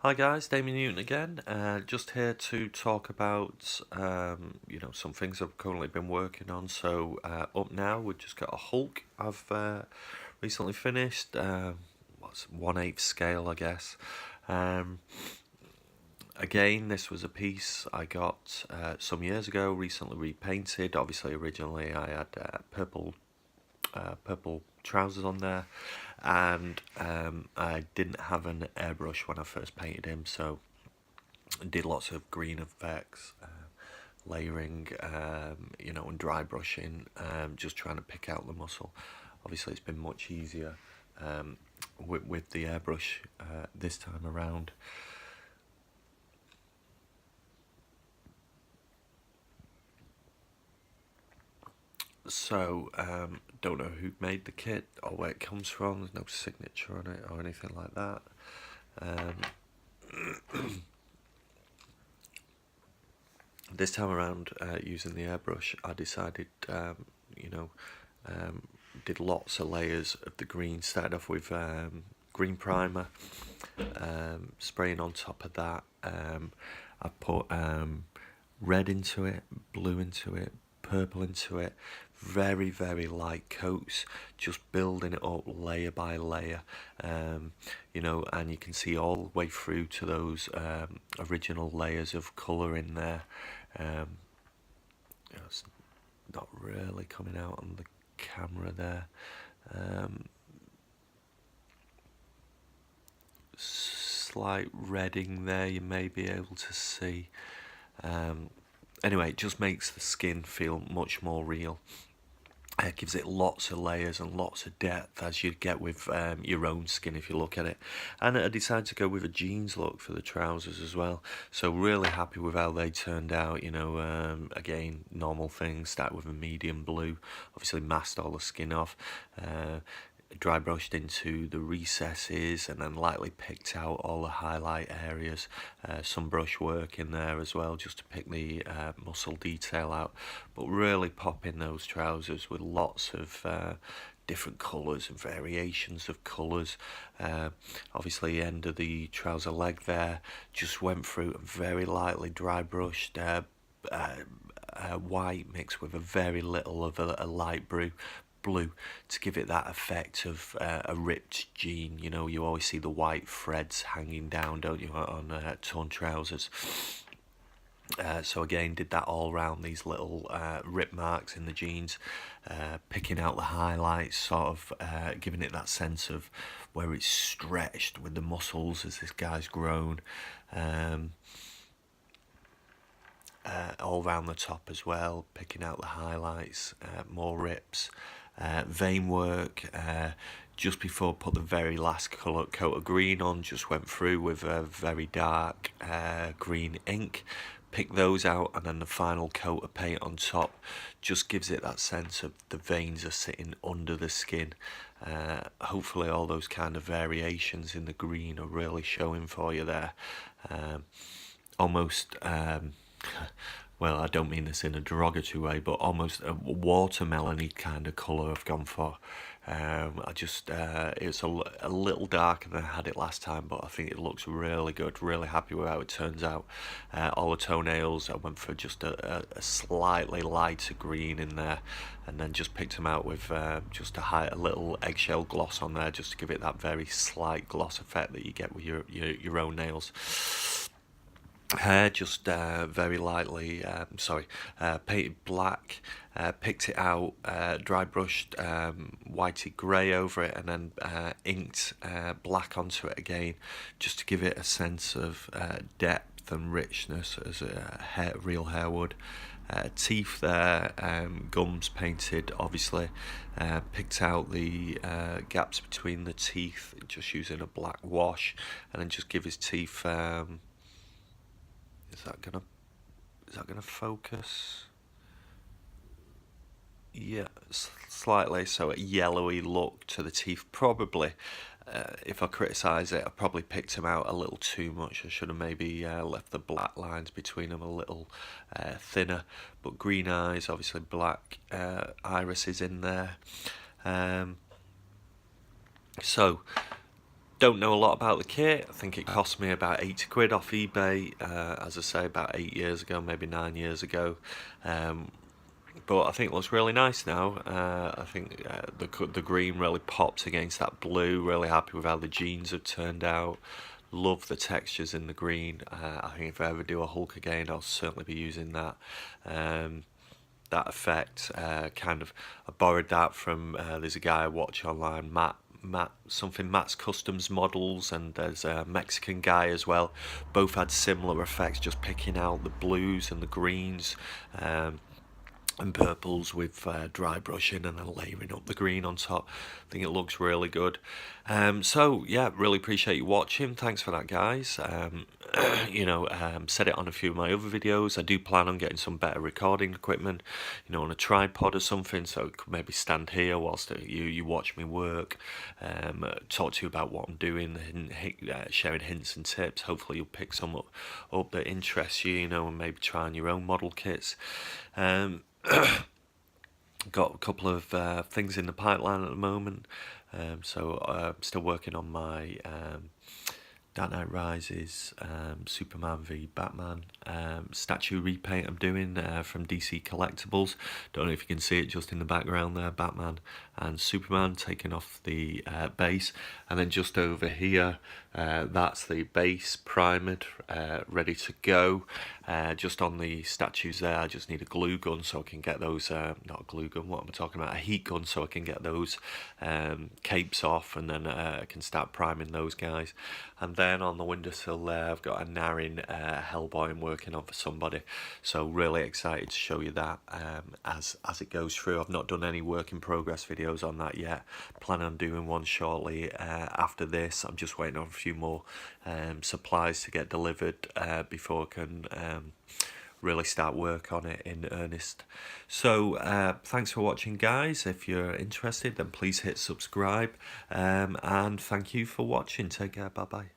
Hi guys, Damien Newton again. Just here to talk about some things I've currently been working on. So up now we've just got a Hulk I've recently finished. What's 1/8 scale, I guess. Um, Again, this was a piece I got some years ago, recently repainted. Obviously, originally I had purple trousers on there, and I didn't have an airbrush when I first painted him, so did lots of green effects, layering, and dry brushing, just trying to pick out the muscle. Obviously, it's been much easier with the airbrush this time around. So, don't know who made the kit or where it comes from. There's no signature on it or anything like that. This time around, using the airbrush, I decided, did lots of layers of the green. Started off with green primer, spraying on top of that. I put red into it, blue into it, purple into it, very light coats, just building it up layer by layer, and you can see all the way through to those original layers of colour in there. It's not really coming out on the camera there. Slight redding there, you may be able to see. Anyway, it just makes the skin feel much more real. It gives it lots of layers and lots of depth, as you'd get with your own skin if you look at it. And I decided to go with a jeans look for the trousers as well. So really happy with how they turned out. Again, normal things. Start with a medium blue. Obviously masked all the skin off. Dry brushed into the recesses and then lightly picked out all the highlight areas, some brush work in there as well just to pick the muscle detail out, but really popping those trousers with lots of different colours and variations of colours. Obviously the end of the trouser leg there, just went through and very lightly dry brushed white mixed with a very little of a light blue to give it that effect of a ripped jean. You always see the white threads hanging down, don't you, on torn trousers. So again, did that all around these little rip marks in the jeans, picking out the highlights, sort of giving it that sense of where it's stretched with the muscles as this guy's grown. All round the top as well, picking out the highlights, more rips, vein work. Just before I put the very last coat of green on, just went through with a very dark green ink, pick those out, and then the final coat of paint on top just gives it that sense of the veins are sitting under the skin. Hopefully all those kind of variations in the green are really showing for you there. Almost well, I don't mean this in a derogatory way, but almost a watermelon-y kind of colour I've gone for. It's a little darker than I had it last time, but I think it looks really good. Really happy with how it turns out. All the toenails, I went for just a slightly lighter green in there, and then just picked them out with just a little eggshell gloss on there, just to give it that very slight gloss effect that you get with your own nails. Hair just very lightly, painted black, picked it out, dry brushed whitey grey over it, and then inked black onto it again, just to give it a sense of depth and richness as a real hair would. Teeth there, gums painted obviously, picked out the gaps between the teeth just using a black wash, and then just give his teeth. Is that gonna focus? Yeah, slightly. So a yellowy look to the teeth. Probably, if I criticise it, I probably picked them out a little too much. I should have maybe left the black lines between them a little thinner. But green eyes, obviously black iris is in there. So Don't know a lot about the kit. I think it cost me about 80 quid off eBay, as I say, about 8 years ago, maybe 9 years ago. But I think it looks really nice now. I think the green really pops against that blue. Really happy with how the jeans have turned out. Love the textures in the green. I think if I ever do a Hulk again, I'll certainly be using that. That effect, kind of, I borrowed that from, there's a guy I watch online, Matt's Customs Models, and there's a Mexican guy as well. Both had similar effects, just picking out the blues and the greens, and purples with dry brushing and then layering up the green on top. I think it looks really good. So yeah, really appreciate you watching. Thanks for that, guys. Said it on a few of my other videos. I do plan on getting some better recording equipment, on a tripod or something, so it could maybe stand here whilst you watch me work, talk to you about what I'm doing, and sharing hints and tips. Hopefully you'll pick some up that interests you, and maybe try on your own model kits. Got a couple of things in the pipeline at the moment, so I'm still working on my Dark Knight Rises, Superman v Batman statue repaint I'm doing from DC Collectibles. Don't know if you can see it just in the background there, Batman and Superman taking off the base, and then just over here that's the base primed, ready to go. Just on the statues there, I just need a glue gun so I can get those, not a glue gun, what am I talking about, a heat gun, so I can get those capes off, and then I can start priming those guys. And then on the windowsill there, I've got a Narin Hellboy I'm working on for somebody, so really excited to show you that as it goes through. I've not done any work in progress videos on that yet. Plan on doing one shortly after this. I'm just waiting on a few more supplies to get delivered before I can really start work on it in earnest. So thanks for watching, guys. If you're interested, then please hit subscribe, and thank you for watching. Take care. Bye bye.